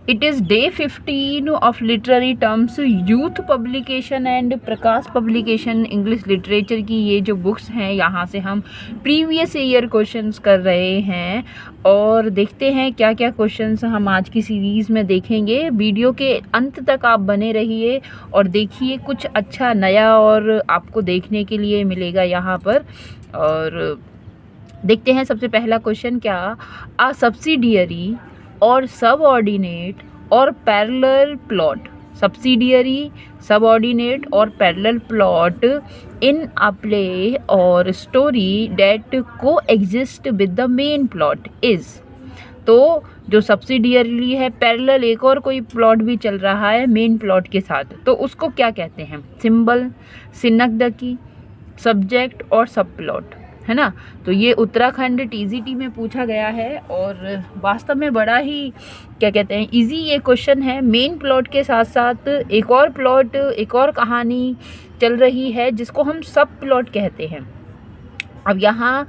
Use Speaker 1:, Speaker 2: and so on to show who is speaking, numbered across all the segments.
Speaker 1: It is day 15 of literary terms, youth publication and Prakash publication English literature की ये जो books हैं, यहाँ से हम प्रीवियस ईयर क्वेश्चंस कर रहे हैं और देखते हैं क्या क्या क्वेश्चंस हम आज की सीरीज़ में देखेंगे। वीडियो के अंत तक आप बने रहिए और देखिए, कुछ अच्छा नया और आपको देखने के लिए मिलेगा यहाँ पर। और देखते हैं सबसे पहला क्वेश्चन क्या, अ सब्सिडियरी और सबऑर्डिनेट और पैरेलल प्लॉट, सब्सिडियरी, सबऑर्डिनेट और parallel plot in a play और स्टोरी डेट को exist with the main plot is. तो जो सब्सिडियरी है, पैरेलल एक और कोई प्लॉट भी चल रहा है मेन प्लॉट के साथ, तो उसको क्या कहते हैं? सिंबल, सिनकदकी, सब्जेक्ट और सब प्लॉट, है ना। तो ये उत्तराखंड टीजीटी में पूछा गया है और वास्तव में बड़ा ही क्या कहते हैं इजी ये क्वेश्चन है। मेन प्लॉट के साथ साथ एक और प्लॉट, एक और कहानी चल रही है जिसको हम सब प्लॉट कहते हैं। अब यहाँ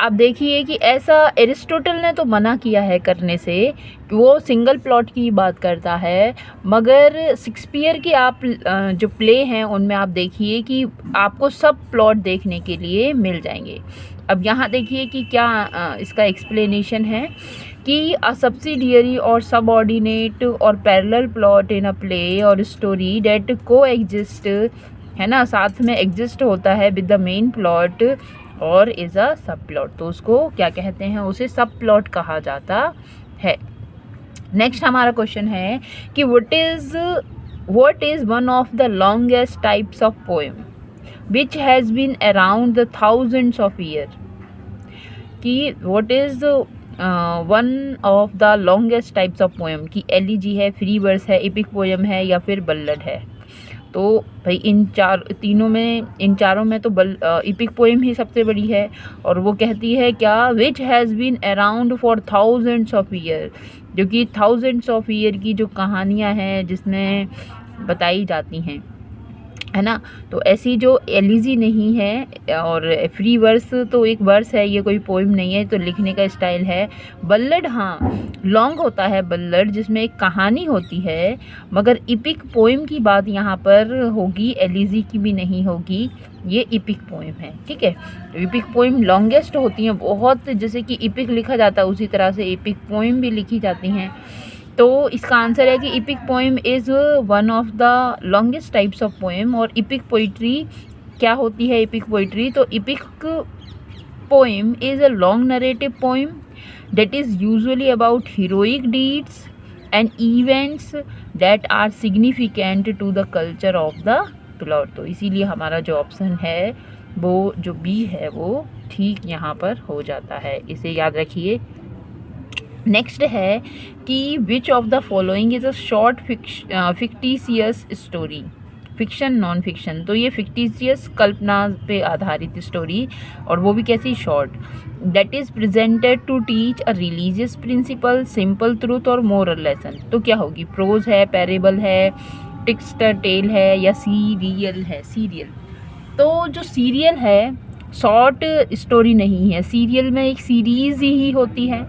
Speaker 1: आप देखिए कि ऐसा एरिस्टोटल ने तो मना किया है करने से, कि वो सिंगल प्लॉट की बात करता है, मगर शेक्सपियर के आप जो प्ले हैं उनमें आप देखिए कि आपको सब प्लॉट देखने के लिए मिल जाएंगे। अब यहाँ देखिए कि क्या इसका एक्सप्लेनेशन है कि अ सब्सिडियरी और सबऑर्डिनेट और parallel plot in a play और स्टोरी डेट को एग्जिस्ट, है ना, साथ में एग्जिस्ट होता है विद द मेन प्लॉट और इज़ अ सब प्लॉट, तो उसको क्या कहते हैं? उसे सब प्लॉट कहा जाता है। नेक्स्ट हमारा क्वेश्चन है कि what is one of the longest types of poem which has been around the thousands of year, कि what is one of the longest types of poem, कि एलिजी है, फ्री वर्स है, epic poem है या फिर बल्लड है। तो भाई इन चारों में तो इपिक पोएम ही सबसे बड़ी है और वो कहती है क्या, which has been around for thousands of year, जो कि थाउजेंड्स ऑफ ईयर की जो कहानियाँ हैं जिसमें बताई जाती हैं, है ना। तो ऐसी जो एलिजी नहीं है और फ्री वर्स तो एक वर्स है, ये कोई पोइम नहीं है, तो लिखने का स्टाइल है। बल्लड हाँ लॉन्ग होता है बल्लड, जिसमें एक कहानी होती है, मगर इपिक पोइम की बात यहाँ पर होगी, एलिजी की भी नहीं होगी, ये इपिक पोइम है, ठीक है। तो इपिक पोइम लॉन्गेस्ट होती हैं बहुत, जैसे कि इपिक लिखा जाता है उसी तरह से इपिक पोइम भी लिखी जाती हैं। तो इसका आंसर है कि EPIC poem is one of the longest types of poem. और इपिक पोइट्री क्या होती है? इपिक पोइट्री, तो EPIC poem is a long narrative poem that is usually about heroic deeds and events that are significant to the culture of the plot। तो इसीलिए हमारा जो option है वो जो बी है वो ठीक यहाँ पर हो जाता है, इसे याद रखिए। नेक्स्ट है कि which of the following is a short fictitious story, fiction non fiction, तो ये फिक्टिशियस कल्पना पे आधारित स्टोरी, और वो भी कैसी? Short, that is presented to teach a religious principle, simple truth और मोरल लेसन। तो क्या होगी? प्रोज है, पैरेबल है, टेक्स्ट टेल है या सीरियल है? सीरियल। तो जो सीरियल है शॉर्ट स्टोरी नहीं है, सीरियल में एक सीरीज़ ही होती है,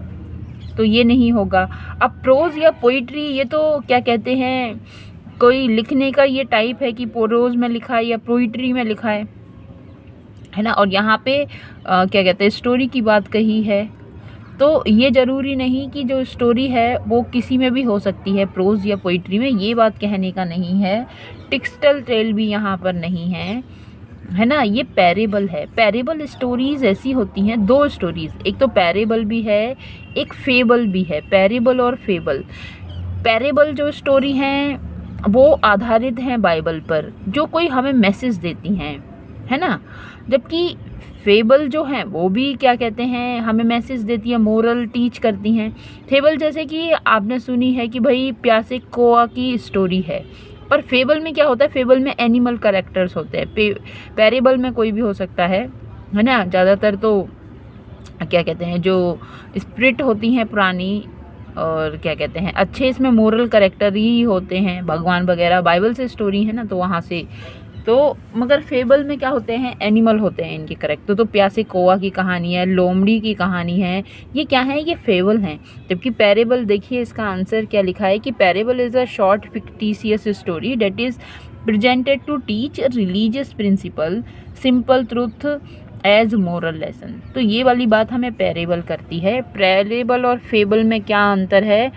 Speaker 1: तो ये नहीं होगा। अब प्रोज या पोइट्री, ये तो क्या कहते हैं, कोई लिखने का ये टाइप है कि प्रोज में लिखा है या पोइट्री में लिखा है ना। और यहाँ पे क्या कहते हैं, स्टोरी की बात कही है, तो ये ज़रूरी नहीं कि जो स्टोरी है वो किसी में भी हो सकती है, प्रोज या पोइट्री में, ये बात कहने का नहीं है। टेक्स्टल टेल भी यहाँ पर नहीं है ना। ये पैरेबल है। पैरेबल स्टोरीज़ ऐसी होती हैं, दो स्टोरीज़, एक तो पैरेबल भी है, एक फेबल भी है। पैरेबल और फेबल, पैरेबल जो स्टोरी हैं वो आधारित हैं बाइबल पर, जो कोई हमें मैसेज देती हैं, है ना। जबकि फेबल जो हैं वो भी क्या कहते हैं, हमें मैसेज देती है, मोरल टीच करती हैं। फेबल जैसे कि आपने सुनी है कि भाई प्यासे कोआ की स्टोरी है, पर फेबल में क्या होता है? फेबल में एनिमल कैरेक्टर्स होते हैं, पैरेबल में कोई भी हो सकता है ना। ज़्यादातर तो क्या कहते हैं, जो स्पिरिट होती हैं पुरानी, और क्या कहते हैं, अच्छे इसमें मोरल कैरेक्टर ही होते हैं, भगवान वगैरह, बाइबल से स्टोरी है ना, तो वहाँ से तो मगर फेबल में क्या होते हैं, एनिमल होते हैं इनके करेक्ट। तो प्यासे कौवा की कहानी है, लोमड़ी की कहानी है, ये क्या है, ये फेबल हैं। जबकि पैरेबल, देखिए इसका आंसर क्या लिखा है कि parable is a short fictitious story that is presented to teach religious principle simple truth as moral lesson. तो ये वाली बात हमें पैरेबल करती है। पैरेबल और फेबल में क्या अंतर है,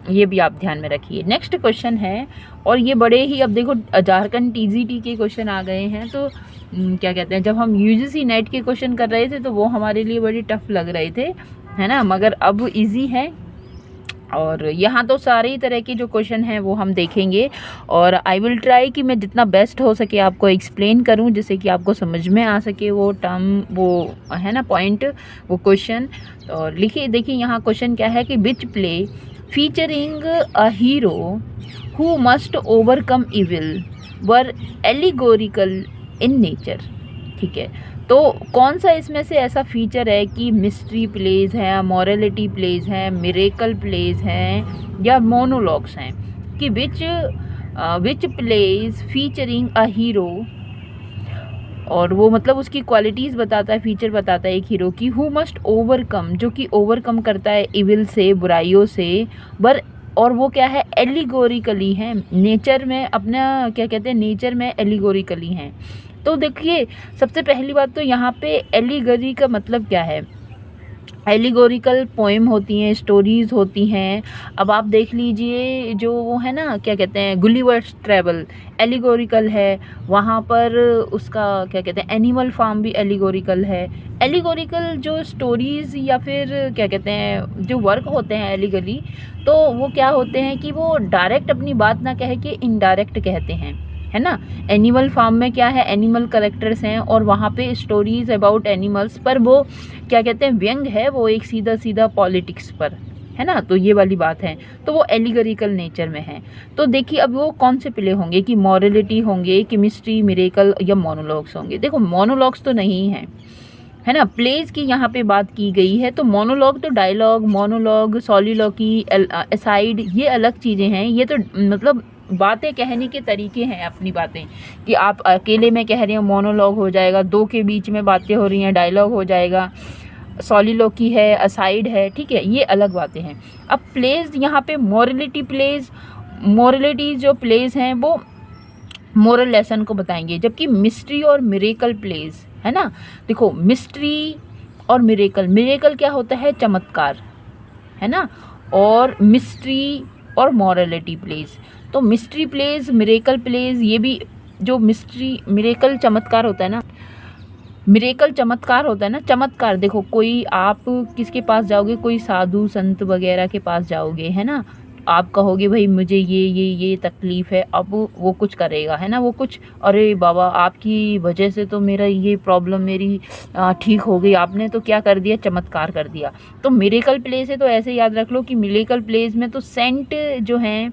Speaker 1: ये भी आप ध्यान में रखिए। नेक्स्ट क्वेश्चन है, और ये बड़े ही, अब देखो झारखंड टीजीटी के क्वेश्चन आ गए हैं। तो क्या कहते हैं, जब हम यूजीसी नेट के क्वेश्चन कर रहे थे तो वो हमारे लिए बड़ी टफ लग रहे थे, है ना, मगर अब इजी है। और यहाँ तो सारे ही तरह के जो क्वेश्चन हैं वो हम देखेंगे, और आई विल ट्राई कि मैं जितना बेस्ट हो सके आपको एक्सप्लेन करूँ, जिससे कि आपको समझ में आ सके वो टर्म, वो है ना पॉइंट, वो क्वेश्चन। तो लिखिए, देखिए यहाँ क्वेश्चन क्या है कि which play featuring a hero who must overcome evil were allegorical in nature. ठीक है, तो कौन सा इसमें से ऐसा फीचर है कि मिस्ट्री प्लेज है, मॉरलिटी प्लेज है, मिरेकल प्लेज हैं, या मोनोलॉग्स हैं, कि विच प्लेज फीचरिंग अ हीरो, और वो मतलब उसकी क्वालिटीज़ बताता है, फीचर बताता है एक हीरो की, हु मस्ट ओवरकम, जो कि ओवरकम करता है इविल से, बुराइयों से, बर, और वो क्या है, एलिगोरिकली है, नेचर में, अपना क्या कहते हैं, नेचर में एलिगोरिकली हैं। तो देखिए, सबसे पहली बात तो यहाँ पे एलिगोरी का मतलब क्या है। एलिगोरिकल पोएम होती हैं, स्टोरीज़ होती हैं। अब आप देख लीजिए, जो वो है ना, क्या कहते हैं, गुलिवर्स ट्रैवल एलिगोरिकल है, वहाँ पर उसका क्या कहते हैं, एनिमल फार्म भी एलिगोरिकल है। एलिगोरिकल जो स्टोरीज़ या फिर क्या कहते हैं जो वर्क होते हैं एलिगली, तो वो क्या होते हैं कि वो डायरेक्ट अपनी बात ना कह के इनडायरेक्ट कहते हैं, है ना। एनिमल फार्म में क्या है, एनिमल करेक्टर्स हैं और वहाँ पे स्टोरीज अबाउट एनिमल्स, पर वो क्या कहते हैं, व्यंग है, वो एक सीधा सीधा पॉलिटिक्स पर, है ना। तो ये वाली बात है, तो वो एलिगोरिकल नेचर में है। तो देखिए, अब वो कौन से प्ले होंगे, कि मॉरलिटी होंगे, केमिस्ट्री, मिरेकल, या मोनोलॉग्स होंगे। देखो, मोनोलॉग्स तो नहीं है, है ना। प्लेज की यहाँ पे बात की गई है, तो मोनोलॉग तो डायलॉग, मोनोलॉग, सॉलिलॉकी, एसाइड, ये अलग चीज़ें हैं। ये तो मतलब बातें कहने के तरीके हैं, अपनी बातें, कि आप अकेले में कह रहे हो मोनोलॉग हो जाएगा, दो के बीच में बातें हो रही हैं डायलॉग हो जाएगा, सॉलिलॉकी है, असाइड है, ठीक है, ये अलग बातें हैं। अब प्लेज यहाँ पे मॉरलिटी प्लेज, मॉरलिटी जो प्लेज हैं वो मोरल लेसन को बताएंगे, जबकि मिस्ट्री और मिरेकल प्लेज, है ना। देखो, मिस्ट्री और मिरेकल, मिरेकल क्या होता है, चमत्कार, है ना, और मिस्ट्री और मॉरलिटी प्लेज। तो मिस्ट्री प्लेज, मिरेकल प्लेज, ये भी जो मिस्ट्री, मिरेकल चमत्कार होता है ना, मिरेकल चमत्कार होता है ना, चमत्कार। देखो, कोई आप किसके पास जाओगे, कोई साधु संत वगैरह के पास जाओगे, है ना, आप कहोगे भाई मुझे ये तकलीफ़ है, अब वो कुछ करेगा, है ना, वो कुछ, अरे बाबा आपकी वजह से तो मेरा ये प्रॉब्लम मेरी ठीक हो गई, आपने तो क्या कर दिया, चमत्कार कर दिया। तो मिरेकल प्लेस है, तो ऐसे याद रख लो कि मिरेकल प्लेस में तो सेंट जो हैं,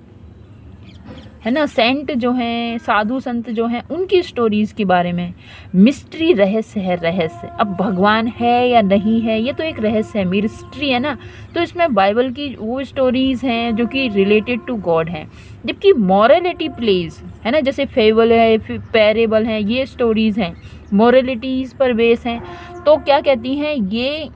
Speaker 1: है ना, सेंट जो हैं, साधु संत जो हैं, उनकी स्टोरीज़ के बारे में। मिस्ट्री रहस्य है, रहस्य, अब भगवान है या नहीं है, ये तो एक रहस्य है, मिस्ट्री है ना। तो इसमें बाइबल की वो स्टोरीज़ हैं जो कि रिलेटेड टू गॉड हैं। जबकि मॉरलिटी प्लेज, है ना, जैसे फेबल है, पैरेबल हैं, ये स्टोरीज़ हैं, मॉरलिटीज़ पर बेस हैं। तो क्या कहती हैं, ये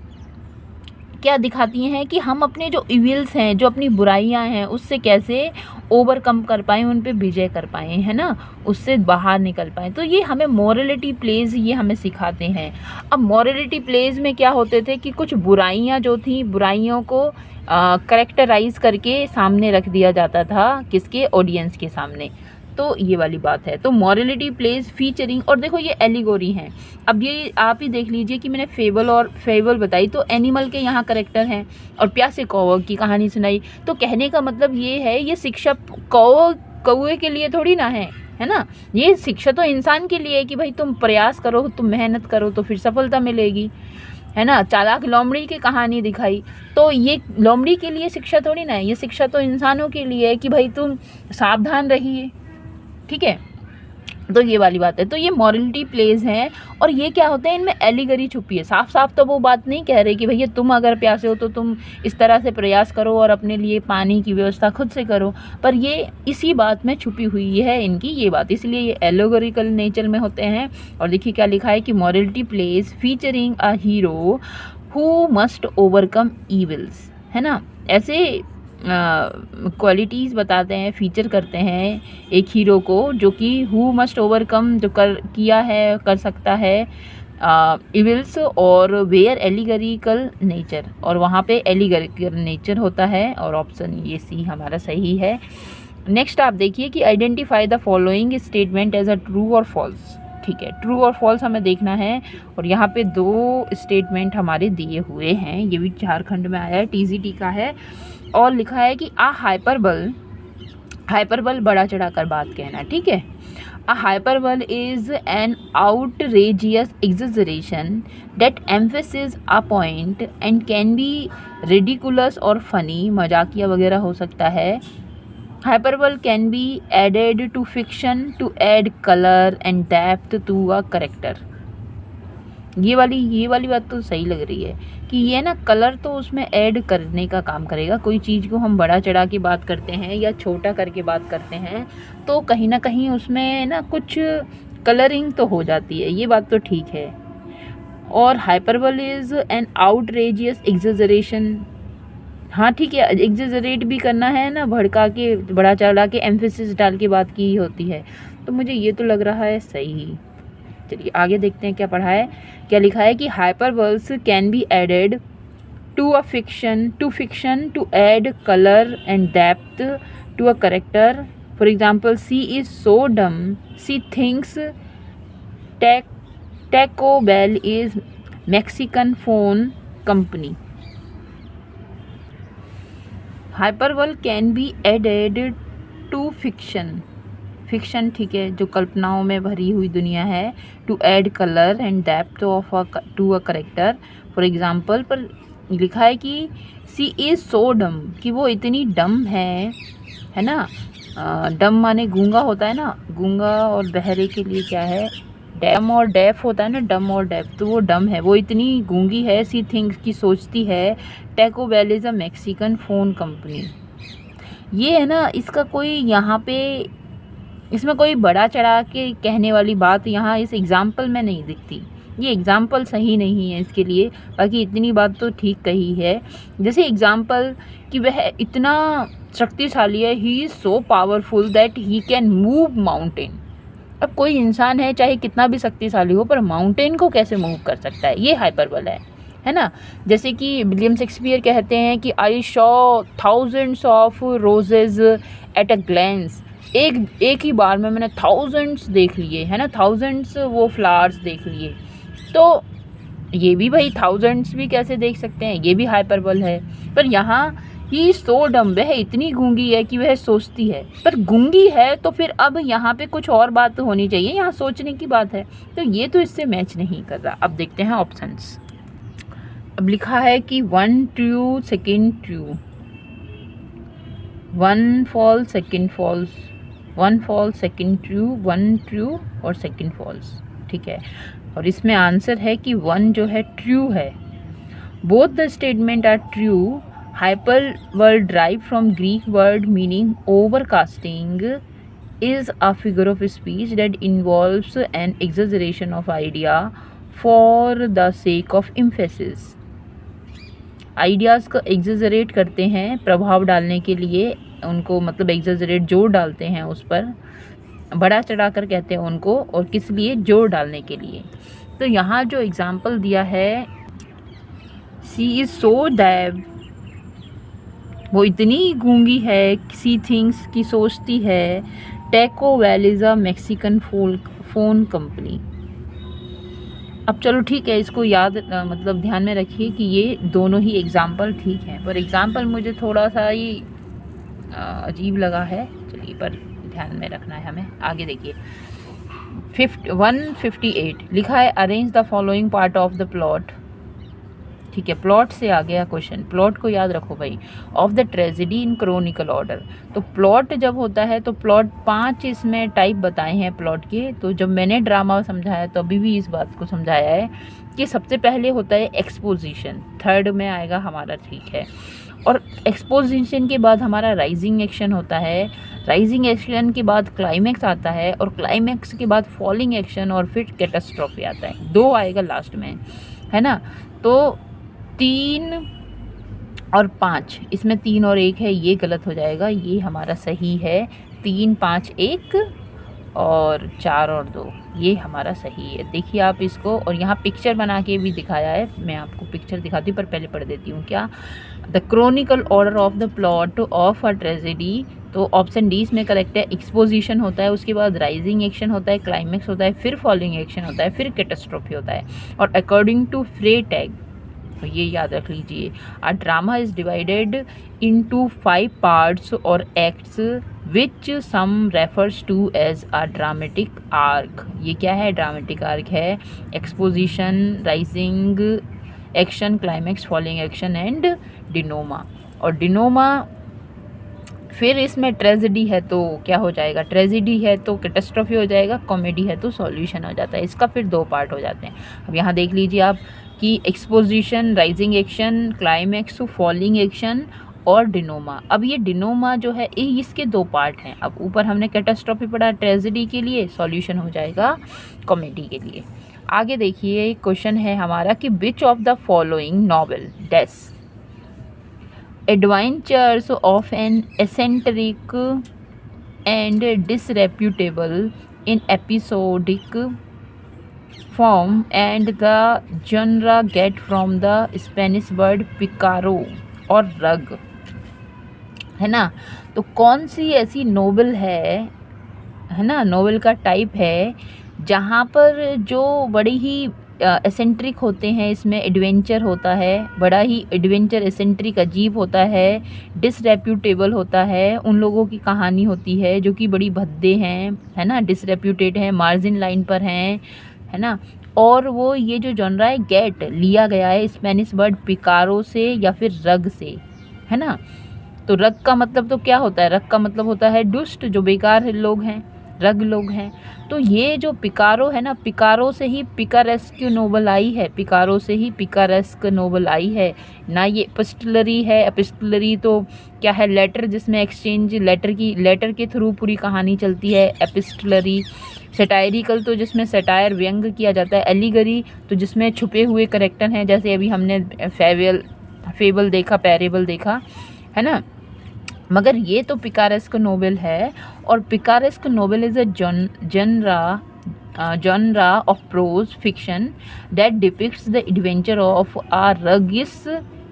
Speaker 1: क्या दिखाती हैं कि हम अपने जो इविल्स हैं, जो अपनी बुराइयां हैं, उससे कैसे ओवरकम कर पाएँ, उन पे विजय कर पाएँ, है ना, उससे बाहर निकल पाएँ। तो ये हमें मॉरलिटी प्लेज ये हमें सिखाते हैं। अब मॉरलिटी प्लेज में क्या होते थे कि कुछ बुराइयां जो थी, बुराइयों को करेक्टराइज करके सामने रख दिया जाता था, किसके, ऑडियंस के सामने। तो ये वाली बात है। तो मॉरलिटी प्लेज फीचरिंग, और देखो ये एलिगोरी हैं। अब ये आप ही देख लीजिए कि मैंने फेबल बताई, तो एनिमल के यहाँ करेक्टर हैं, और प्यासे कौवे की कहानी सुनाई। तो कहने का मतलब ये है, ये शिक्षा कौवे के लिए थोड़ी ना है ना, ये शिक्षा तो इंसान के लिए है कि भाई तुम प्रयास करो, तुम मेहनत करो तो फिर सफलता मिलेगी, है ना। चालाक लोमड़ी की कहानी दिखाई, तो ये लोमड़ी के लिए शिक्षा थोड़ी ना है, ये शिक्षा तो इंसानों के लिए है कि भाई तुम सावधान रहिए, ठीक है। तो ये वाली बात है। तो ये मॉरलिटी प्लेज हैं और ये क्या होते हैं, इनमें एलिगरी छुपी है। साफ साफ तो वो बात नहीं कह रहे कि भैया तुम अगर प्यासे हो तो तुम इस तरह से प्रयास करो और अपने लिए पानी की व्यवस्था खुद से करो, पर ये इसी बात में छुपी हुई है इनकी ये बात, इसलिए ये एलोगोरिकल नेचर में होते हैं। और देखिए क्या लिखा है कि morality plays featuring a hero who must overcome evils, है ना। ऐसे क्वालिटीज़ बताते हैं, फीचर करते हैं एक हीरो को जो कि हु मस्ट ओवरकम, जो किया है, कर सकता है इविल्स, और वेयर एलिगरिकल नेचर, और वहाँ पे एलिगरिकल नेचर होता है। और ऑप्शन ये सी हमारा सही है। नेक्स्ट आप देखिए कि identify the following statement as a true और फॉल्स। ठीक है, ट्रू और फॉल्स हमें देखना है और यहाँ पे 2 स्टेटमेंट हमारे दिए हुए हैं, ये भी झारखंड में आया है, टीजीटी का है। और लिखा है कि आ हाइपरबल बड़ा चढ़ाकर बात कहना, ठीक है। A hyperbole is an outrageous exaggeration that emphasizes a point and can be ridiculous or funny, मजाकिया वगैरह हो सकता है। Hyperbole can be added to fiction to add color and depth to a character। ये वाली बात तो सही लग रही है कि ये ना कलर तो उसमें ऐड करने का काम करेगा। कोई चीज़ को हम बड़ा चढ़ा के बात करते हैं या छोटा करके बात करते हैं तो कहीं ना कहीं उसमें ना कुछ कलरिंग तो हो जाती है, ये बात तो ठीक है। और हाइपरबल इज़ एन आउटरेजियस एग्जेजरेशन, हाँ ठीक है, एग्जेजरेट भी करना है ना, भड़का के बड़ा चढ़ा के एम्फेसिस डाल के बात की होती है, तो मुझे ये तो लग रहा है सही। चलिए आगे देखते हैं क्या पढ़ा है, क्या लिखा है कि hyperboles can be added to a fiction to add colour and depth to a character. For example, she is so dumb she thinks Taco Bell is Mexican phone company. Hyperbole can be added to fiction, ठीक है, जो कल्पनाओं में भरी हुई दुनिया है, to add colour and depth of to a character. For example पर लिखा है कि सी इज़ सो डम, कि वो इतनी डम है ना। डम माने गूंगा होता है ना, गूंगा और बहरे के लिए क्या है, डम और डेफ होता है ना, डम और डेफ, तो वो डम है, वो इतनी गूंगी है। सी थिंक्स की सोचती है, Taco Bell is a Mexican phone company. ये है ना, इसका कोई यहाँ पे इसमें कोई बड़ा चढ़ा के कहने वाली बात यहाँ इस एग्ज़ाम्पल में नहीं दिखती, ये एग्ज़ाम्पल सही नहीं है इसके लिए। बाकी इतनी बात तो ठीक कही है, जैसे एग्ज़ाम्पल कि वह इतना शक्तिशाली है, he is so powerful that he can move mountain. अब कोई इंसान है चाहे कितना भी शक्तिशाली हो, पर माउंटेन को कैसे मूव कर सकता है, ये हाइपरबल है ना। जैसे कि विलियम शेक्सपियर कहते हैं कि I saw thousands of roses at a glance, एक ही बार में मैंने थाउजेंड्स देख लिए, है ना, थाउजेंड्स वो फ्लावर्स देख लिए। तो ये भी भाई थाउजेंड्स भी कैसे देख सकते हैं, ये भी हाइपरबल है। पर यहाँ ही सो डम, वह इतनी गूंगी है कि वह सोचती है, पर गूंगी है तो फिर अब यहाँ पे कुछ और बात होनी चाहिए, यहाँ सोचने की बात है, तो ये तो इससे मैच नहीं कर रहा। अब देखते हैं ऑप्शंस। अब लिखा है कि 1 true second true, 1 false second false, 1 false second true, 1 true और सेकेंड फॉल्स, ठीक है। और इसमें आंसर है कि 1 जो है ट्रू है। Both the statement are true. Hyperbole derive from Greek word meaning overcasting is a figure of speech that involves an exaggeration of idea for the sake of emphasis। Ideas को exaggerate करते हैं प्रभाव डालने के लिए, उनको मतलब एग्जेजरेट जोर डालते हैं उस पर, बड़ा चढ़ाकर कहते हैं उनको, और किस लिए, जोर डालने के लिए। तो यहाँ जो एग्जाम्पल दिया है, सी इज़ सो डैब, वो इतनी गूंगी है, सी थिंग्स की सोचती है, Taco Bell is a Mexican phone company. अब चलो ठीक है, इसको याद मतलब ध्यान में रखिए कि ये दोनों ही एग्जाम्पल ठीक हैं, पर एग्जाम्पल मुझे थोड़ा सा ही अजीब लगा है, चलिए पर ध्यान में रखना है हमें। आगे देखिए 158 लिखा है, arrange the following part of the plot. ठीक है, प्लॉट से आ गया क्वेश्चन, प्लॉट को याद रखो भाई, of the tragedy in chronicle order. तो प्लॉट जब होता है तो प्लॉट 5 इसमें टाइप बताए हैं प्लॉट के। तो जब मैंने ड्रामा समझाया तो अभी भी इस बात को समझाया है कि सबसे पहले होता है एक्सपोजिशन, थर्ड में आएगा हमारा, ठीक है। और एक्सपोजिशन के बाद हमारा राइजिंग एक्शन होता है, राइजिंग एक्शन के बाद क्लाइमैक्स आता है, और क्लाइमैक्स के बाद फॉलिंग एक्शन, और फिर कैटास्ट्रॉफी आता है, 2 आएगा लास्ट में, है ना। तो 3 और 5, इसमें 3 और 1 है, ये गलत हो जाएगा, ये हमारा सही है। 3, 5, 1 और 4 और 2, ये हमारा सही है। देखिए आप इसको, और यहाँ पिक्चर बना के भी दिखाया है, मैं आपको पिक्चर दिखाती हूँ पर पहले पढ़ देती हूँ क्या। The chronicle order of the plot of a tragedy, तो ऑप्शन डी इसमें करेक्ट है। एक्सपोजिशन होता है, उसके बाद राइजिंग एक्शन होता है, क्लाइमैक्स होता है, फिर फॉलिंग एक्शन होता है, फिर कैटास्ट्रॉफी होता है। और अकॉर्डिंग टू फ्रेटैग, तो ये याद रख लीजिए, a drama is divided into 5 parts और acts which some refers to as a dramatic arc. ये क्या है? ड्रामेटिक आर्क है। Exposition, rising action, climax, falling action and denouement. और डिनोमा फिर इसमें ट्रेजेडी है तो क्या हो जाएगा? ट्रेजेडी है तो कैटास्ट्रॉफी हो जाएगा, कॉमेडी है तो सॉल्यूशन हो जाता है। इसका फिर 2 पार्ट हो जाते हैं। अब यहाँ देख लीजिए आप कि exposition, rising action, climax, falling action और डिनोमा। अब ये डिनोमा जो है इसके 2 पार्ट हैं। अब ऊपर हमने कैटास्ट्रॉफी पढ़ा ट्रेजेडी के लिए, सॉल्यूशन हो जाएगा कॉमेडी के लिए। आगे देखिए क्वेश्चन है हमारा कि which of the following novel dash adventures of an eccentric and disreputable in episodic form and the genre get from the Spanish word picaro और रग, है ना। तो कौन सी ऐसी नोवेल है ना, नोवेल का टाइप है जहाँ पर जो बड़ी ही एसेंट्रिक होते हैं, इसमें एडवेंचर होता है, बड़ा ही एडवेंचर, एसेंट्रिक, अजीब होता है, डिसरेप्यूटेबल होता है, उन लोगों की कहानी होती है जो कि बड़ी भद्दे हैं, है ना, डिसरेप्यूटेड हैं, मार्जिन लाइन पर हैं, है ना। और वो ये जो जॉनरा है गेट लिया गया है स्पेनिश वर्ड पिकारो से या फिर रग से, है ना। तो रग का मतलब तो क्या होता है? रग का मतलब होता है दुष्ट, जो बेकार लोग हैं, रग लोग हैं। तो ये जो पिकारो है ना, पिकारो से ही पिकारेस्क नोवेल आई है, पिकारो से ही पिकारेस्क नोवेल आई है ना। ये एपिस्टलरी है, एपिस्टलरी तो क्या है? लेटर, जिसमें एक्सचेंज लेटर के थ्रू पूरी कहानी चलती है, एपिस्टलरी। सटायरिकल तो जिसमें सटायर, व्यंग किया जाता है। एलिगरी तो जिसमें छुपे हुए करेक्टर हैं, जैसे अभी हमने फेबल देखा, पैरेबल देखा, है ना। मगर ये तो पिकारेस्क नोवेल है, और picaresque novel is a genre of prose fiction that depicts the adventure of a rugged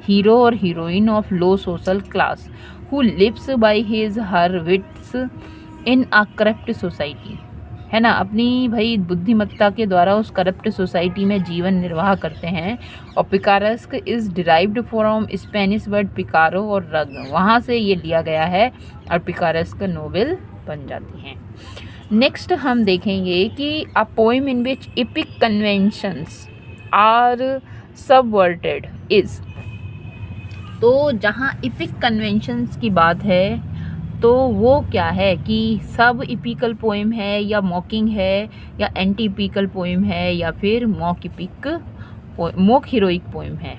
Speaker 1: hero or heroine of low social class who lives by his her wits in a corrupt society, है ना। अपनी भाई बुद्धिमत्ता के द्वारा उस corrupt society में जीवन निर्वाह करते हैं। और picaresque is derived from Spanish word picaro और रग, वहाँ से ये लिया गया है और पिकारेस्क नोवेल बन जाती हैं। नेक्स्ट हम देखेंगे कि a poem in which epic conventions are subverted is. तो जहाँ एपिक कन्वेंशंस की बात है तो वो क्या है कि सब इपिकल पोएम है, या मॉकिंग है, या एंटी इपिकल पोएम है, या फिर मॉक हीरोइक पोएम है।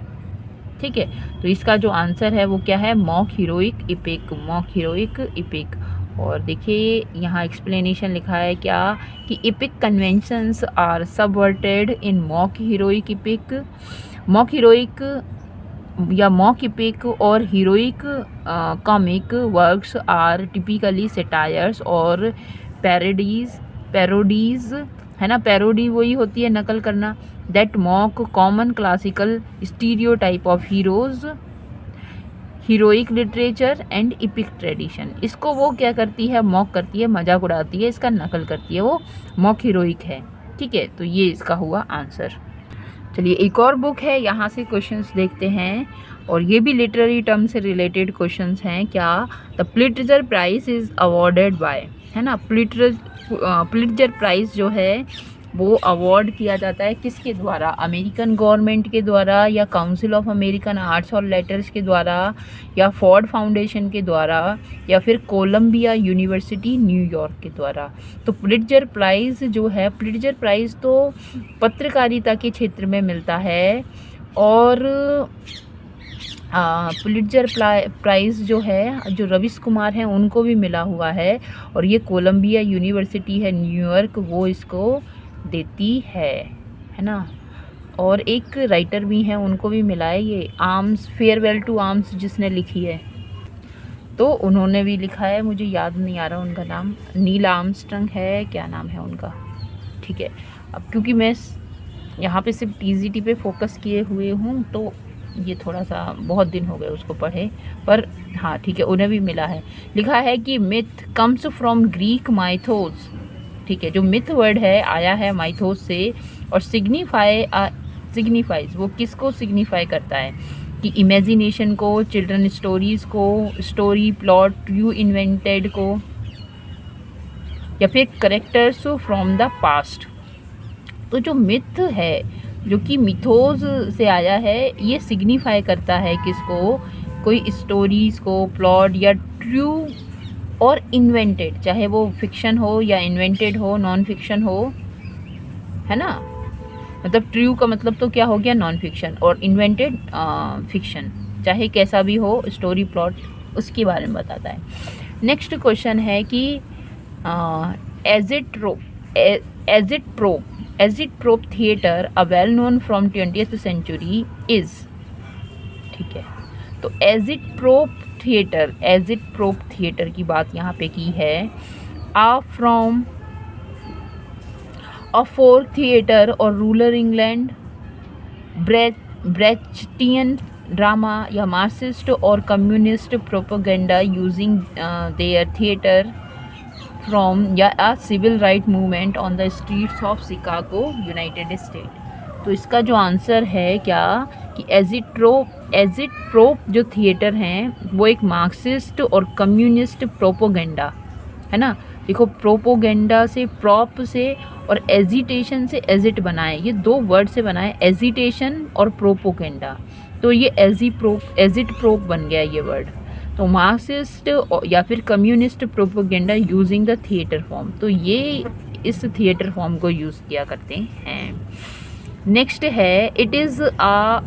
Speaker 1: ठीक है, तो इसका जो आंसर है वो क्या है? Mock heroic epic, mock heroic epic. और देखिए यहाँ एक्सप्लेनेशन लिखा है क्या कि epic conventions are subverted in mock heroic epic. Mock heroic या मॉक इपिक और heroic comic works are typically satires और पैरोडीज, है ना। पैरोडी वही होती है नकल करना। That mock common classical stereotype of heroes, heroic literature and epic tradition. इसको वो क्या करती है? मॉक करती है, मजाक उड़ाती है, इसका नकल करती है, वो मॉक हीरोइक है। ठीक है, तो ये इसका हुआ आंसर। चलिए एक और बुक है, यहाँ से क्वेश्चंस देखते हैं, और ये भी लिटरेरी टर्म से रिलेटेड क्वेश्चंस हैं। क्या? The Pulitzer prize is awarded by, है ना। पुलिट्जर प्राइज जो है वो अवार्ड किया जाता है किसके द्वारा, अमेरिकन गवर्नमेंट के द्वारा या काउंसिल ऑफ अमेरिकन आर्ट्स और लेटर्स के द्वारा या फोर्ड फाउंडेशन के द्वारा या फिर कोलंबिया यूनिवर्सिटी न्यूयॉर्क के द्वारा। तो पुलिट्जर प्राइज़ जो है, पुलिट्जर प्राइज़ तो पत्रकारिता के क्षेत्र में मिलता है और पुलिट्जर प्राइज़ जो है, जो रविश कुमार हैं उनको भी मिला हुआ है और ये कोलंबिया यूनिवर्सिटी है न्यूयॉर्क, वो इसको देती है ना। और एक राइटर भी हैं, उनको भी मिला है, ये आर्म्स, फेयरवेल टू आर्म्स जिसने लिखी है, तो उन्होंने भी लिखा है, मुझे याद नहीं आ रहा उनका नाम, नील आर्मस्ट्रंग है, क्या नाम है उनका, ठीक है। अब क्योंकि मैं यहाँ पे सिर्फ टीजीटी पे फोकस किए हुए हूँ तो ये थोड़ा सा बहुत दिन हो गए उसको पढ़े, पर हाँ ठीक है, उन्हें भी मिला है। लिखा है कि myth comes from Greek Mythos, ठीक है, जो मिथ वर्ड है आया है माइथोस से और सिग्निफाइज वो किसको सिग्निफाई करता है कि इमेजिनेशन को, चिल्ड्रन स्टोरीज़ को, स्टोरी प्लॉट यू इन्वेंटेड को, या फिर करेक्टर्स फ्रॉम द पास्ट। तो जो मिथ है, जो कि मिथोज से आया है, ये सिग्निफाई करता है किसको, कोई स्टोरीज़ को, प्लॉट या ट्रू और इन्वेंटेड, चाहे वो फिक्शन हो या इन्वेंटेड हो, नॉन फिक्शन हो, है ना। मतलब ट्रू का मतलब तो क्या हो गया, नॉन फिक्शन, और इन्वेंटेड फिक्शन, चाहे कैसा भी हो, स्टोरी प्लॉट उसके बारे में बताता है। नेक्स्ट क्वेश्चन है कि agitprop theatre a well known from 20th century is, ठीक है। तो एजिटप्रोप थिएटर की बात यहाँ पे की है। फ्रॉम अ फोर्क थिएटर और रूरल इंग्लैंड, ब्रेचटियन ड्रामा या मार्क्सिस्ट और communist propaganda using their theatre from, या a civil right movement on the streets of Chicago United State. तो इसका जो आंसर है क्या कि एजिटप्रोप जो थिएटर हैं वो एक मार्क्सिस्ट और कम्युनिस्ट प्रोपोगेंडा, है ना। देखो, प्रोपोगेंडा से, प्रॉप से और एजिटेशन से एजिट बनाए, ये दो वर्ड से बनाए, एजिटेशन और प्रोपोगेंडा, तो ये एजिटप्रोप बन गया ये वर्ड। तो मार्क्सिस्ट या फिर communist propaganda using the theatre form, तो ये इस थिएटर फॉर्म को यूज़ किया करते हैं। नेक्स्ट है, it is a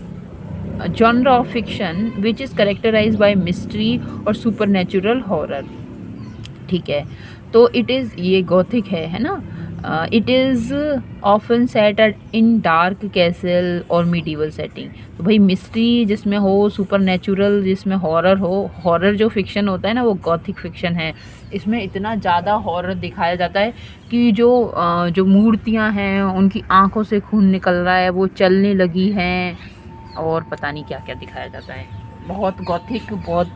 Speaker 1: genre of fiction which is characterize by mystery और सुपरनेचुरल हॉरर, ठीक है। तो इट इज़, ये गॉथिक है ना। It is often set in dark castle और मिडीवल सेटिंग। तो भाई मिस्ट्री जिसमें हो, सुपर नेचुरल जिसमें हॉरर हो, हॉरर जो फिक्शन होता है ना वो गॉथिक फिक्शन है। इसमें इतना ज़्यादा हॉरर दिखाया जाता है कि जो मूर्तियाँ हैं उनकी आँखों से खून निकल रहा है, वो चलने लगी हैं, और पता नहीं क्या क्या दिखाया जाता है। बहुत गॉथिक, बहुत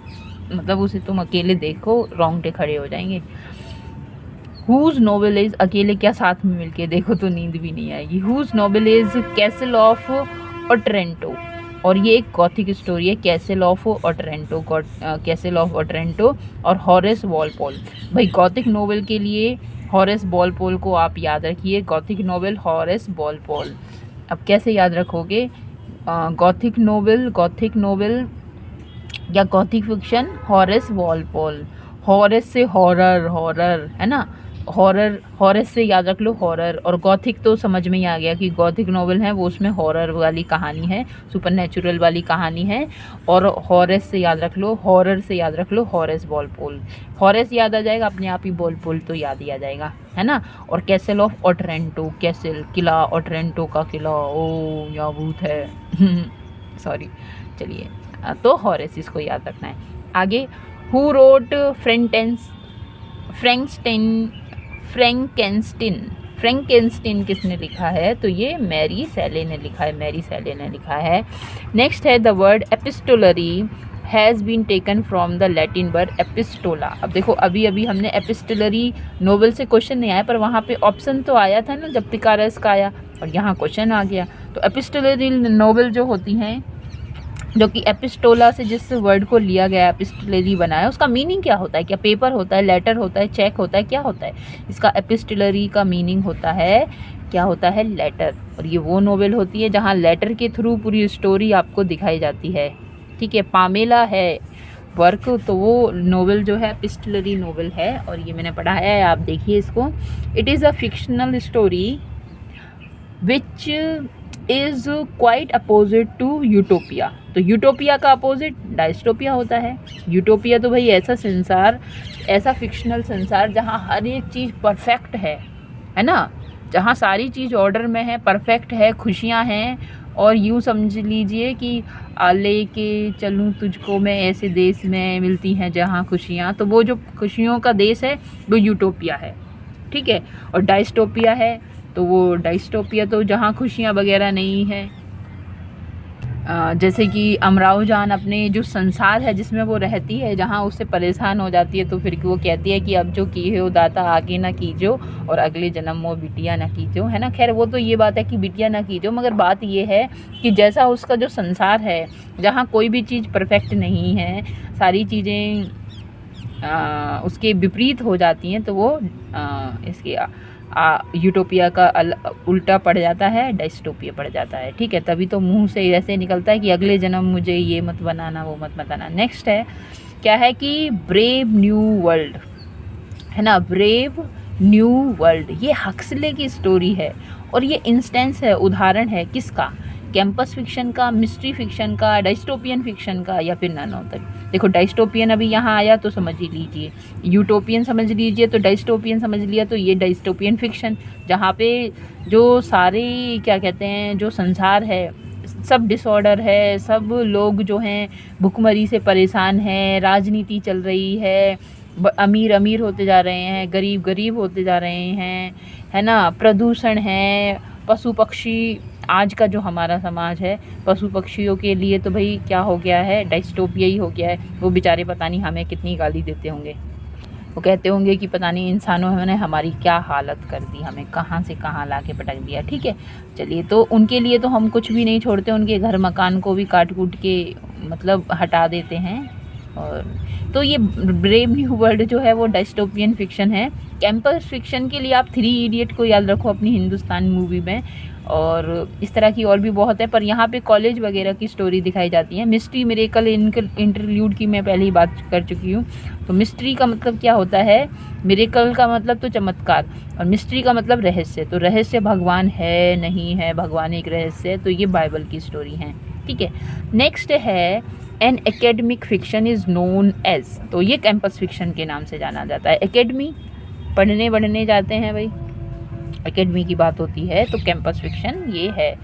Speaker 1: मतलब उसे तुम अकेले देखो रोंगटे खड़े हो जाएंगे। हुज नोवेल इज़, अकेले क्या साथ में मिलके देखो तो नींद भी नहीं आएगी। Whose novel is Castle of Otranto, और ये एक गॉथिक स्टोरी है, Castle of Otranto, Castle of Otranto और हॉरेस वॉलपोल। भाई गॉथिक नोवेल के लिए हॉरेस वॉलपोल को आप याद रखिए, गॉथिक नोवेल हॉरेस वॉलपोल। अब कैसे याद रखोगे, गॉथिक नोवेल या Gothic fiction Horace Walpole, Horace से हॉरर है ना, हॉरेस से याद रख लो हॉरर, और गॉथिक तो समझ में ही आ गया कि गॉथिक नॉवल है वो, उसमें हॉरर वाली कहानी है, सुपरनेचुरल वाली कहानी है। और हॉरेस से याद रख लो, हॉरर से याद रख लो हॉरेस वॉलपोल, हॉरेस याद आ जाएगा अपने आप ही, वॉलपोल तो याद ही आ जाएगा, है ना। और कैसल ऑफ ओटरेंटो, कैसल किला, ओटरेंटो का किला, ओ यहाँ भूत है सॉरी, चलिए, तो हॉरेस इसको याद रखना है। आगे, हु रोट फ्रैंकेनस्टीन किसने लिखा है, तो ये मैरी शैले ने लिखा है। नेक्स्ट है, the word epistolary has been taken from the Latin word epistola. अब देखो, अभी हमने एपिस्टोलरी नोवेल से क्वेश्चन नहीं आया, पर वहाँ पे ऑप्शन तो आया था ना जब पिकारस का आया, और यहाँ क्वेश्चन आ गया। तो एपिस्टोलरी नोवेल जो होती हैं, जो कि एपिस्टोला से जिस वर्ड को लिया गया, एपिस्टोलरी बनाया, उसका मीनिंग क्या होता है, क्या पेपर होता है, लेटर होता है, चेक होता है, क्या होता है। इसका एपिस्टोलरी का मीनिंग होता है क्या होता है, लेटर। और ये वो नोवेल होती है जहाँ लेटर के थ्रू पूरी स्टोरी आपको दिखाई जाती है, ठीक है। पामेला है वर्क, तो वो नोवेल जो है एपिस्टलरी नोवेल है, और ये मैंने पढ़ा है, आप देखिए इसको। It is a fictional story which is quite opposite to utopia. तो यूटोपिया का अपोजिट डायस्टोपिया होता है। यूटोपिया तो भाई ऐसा संसार, ऐसा फिक्शनल संसार जहाँ हर एक चीज़ परफेक्ट है ना, जहाँ सारी चीज़ ऑर्डर में है, परफेक्ट है, खुशियाँ हैं, और यूँ समझ लीजिए कि लेके चलूँ तुझको मैं ऐसे देश में मिलती हैं जहाँ खुशियाँ, तो वो जो खुशियों का देश है वो यूटोपिया है, ठीक है। और डायस्टोपिया है, तो वो डायस्टोपिया तो जहाँ खुशियाँ वगैरह नहीं है। जैसे कि अमराव जान अपने जो संसार है जिसमें वो रहती है, जहाँ उससे परेशान हो जाती है, तो फिर वो कहती है कि अब जो किए हो दाता आगे ना कीजो, और अगले जन्म में बिटिया ना कीजो, है ना। खैर वो तो ये बात है कि बिटिया ना कीजो, मगर बात ये है कि जैसा उसका जो संसार है, जहाँ कोई भी चीज़ परफेक्ट नहीं है, सारी चीज़ें उसके विपरीत हो जाती हैं, तो वो इसके यूटोपिया का उल्टा पड़ जाता है, डायस्टोपिया पड़ जाता है, ठीक है। तभी तो मुंह से ऐसे निकलता है कि अगले जन्म मुझे ये मत बनाना, वो मत बताना। नेक्स्ट है, क्या है कि ब्रेव न्यू वर्ल्ड, है ना, ब्रेव न्यू वर्ल्ड, ये हक्सले की स्टोरी है, और ये इंस्टेंस है, उदाहरण है किसका, कैंपस फिक्शन का, मिस्ट्री फिक्शन का, डायस्टोपियन फिक्शन का, या फिर नन ऑफ द। देखो डायस्टोपियन अभी यहाँ आया तो समझ ही लीजिए, यूटोपियन समझ लीजिए, तो डायस्टोपियन समझ लिया, तो ये डायस्टोपियन फिक्शन, जहाँ पे जो सारे क्या कहते हैं, जो संसार है सब डिसऑर्डर है, सब लोग जो हैं भुखमरी से परेशान हैं, राजनीति चल रही है, अमीर अमीर होते जा रहे हैं, गरीब गरीब होते जा रहे हैं, है ना, प्रदूषण है, पशु पक्षी, आज का जो हमारा समाज है पशु पक्षियों के लिए तो भाई क्या हो गया है, डायस्टोपिया ही हो गया है। वो बेचारे पता नहीं हमें कितनी गाली देते होंगे, वो कहते होंगे कि पता नहीं इंसानों ने हमारी क्या हालत कर दी, हमें कहाँ से कहाँ ला के पटक दिया, ठीक है। चलिए, तो उनके लिए तो हम कुछ भी नहीं छोड़ते, उनके घर मकान को भी काट कूट के मतलब हटा देते हैं। और तो ये ब्रेव न्यू वर्ल्ड जो है वो डायस्टोपियन फिक्शन है। कैंपस फिक्शन के लिए आप 3 इडियट को याद रखो अपनी हिंदुस्तान मूवी में, और इस तरह की और भी बहुत है, पर यहाँ पे कॉलेज वगैरह की स्टोरी दिखाई जाती है। मिस्ट्री मिरेकल इंटरल्यूड की मैं पहले ही बात कर चुकी हूँ। तो मिस्ट्री का मतलब क्या होता है, मिरेकल का मतलब तो चमत्कार, और मिस्ट्री का मतलब रहस्य। तो रहस्य भगवान है नहीं है, भगवान एक रहस्य है, तो ये बाइबल की स्टोरी है, ठीक है। नेक्स्ट है an academic fiction is known as, तो ये कैंपस फिक्शन के नाम से जाना जाता है। एकेडमी पढ़ने बढ़ने जाते हैं भाई, एकेडमी की बात होती है, तो कैंपस फिक्शन ये है।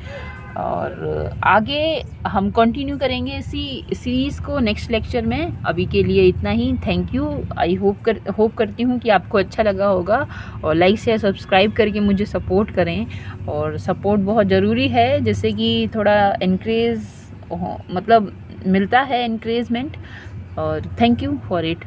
Speaker 1: और आगे हम कंटिन्यू करेंगे इसी सीरीज़ को नेक्स्ट लेक्चर में। अभी के लिए इतना ही, थैंक यू। आई होप करती हूँ कि आपको अच्छा लगा होगा, और लाइक शेयर सब्सक्राइब करके मुझे सपोर्ट करें, और सपोर्ट बहुत ज़रूरी है, जिससे कि थोड़ा इनक्रेज मतलब मिलता है, इनक्रेजमेंट। और थैंक यू फॉर इट।